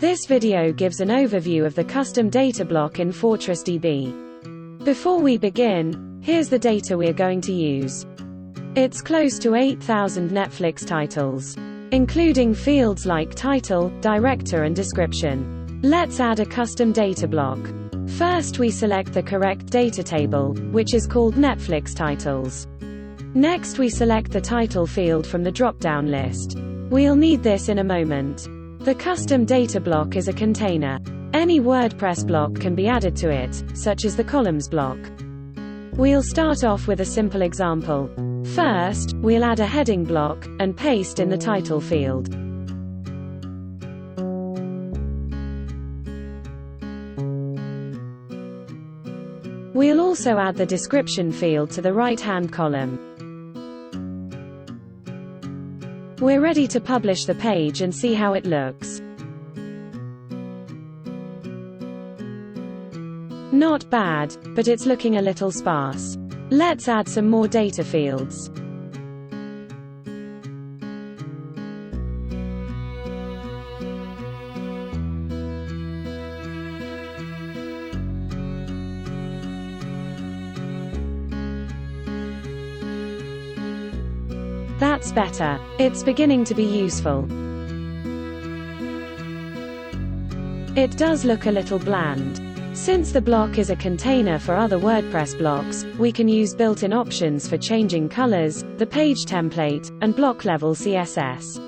This video gives an overview of the custom data block in FortressDB. Before we begin, here's the data we're going to use. It's close to 8,000 Netflix titles, including fields like title, director and description. Let's add a custom data block. First we select the correct data table, which is called Netflix titles. Next we select the title field from the drop-down list. We'll need this in a moment. The custom data block is a container. Any WordPress block can be added to it, such as the columns block. We'll start off with a simple example. First, we'll add a heading block, and paste in the title field. We'll also add the description field to the right-hand column. We're ready to publish the page and see how it looks. Not bad, but it's looking a little sparse. Let's add some more data fields. That's better. It's beginning to be useful. It does look a little bland. Since the block is a container for other WordPress blocks, we can use built-in options for changing colors, the page template, and block level CSS.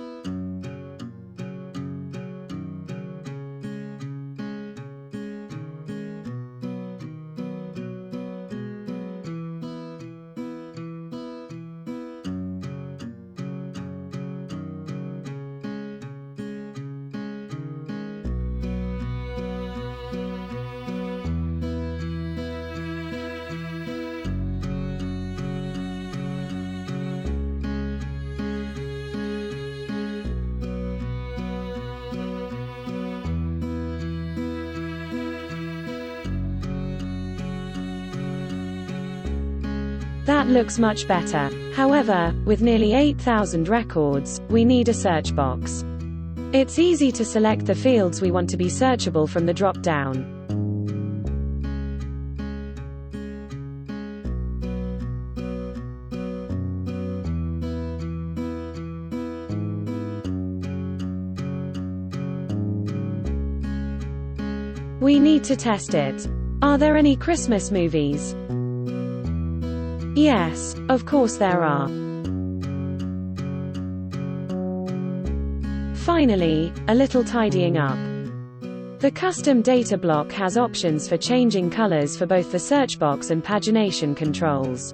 That looks much better. However, with nearly 8,000 records, we need a search box. It's easy to select the fields we want to be searchable from the drop-down. We need to test it. Are there any Christmas movies? Yes, of course there are. Finally, a little tidying up. The custom data block has options for changing colors for both the search box and pagination controls.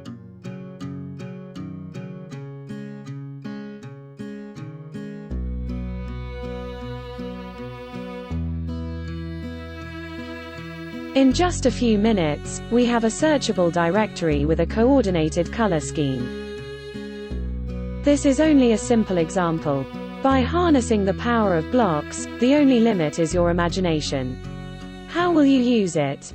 In just a few minutes, we have a searchable directory with a coordinated color scheme. This is only a simple example. By harnessing the power of blocks, the only limit is your imagination. How will you use it?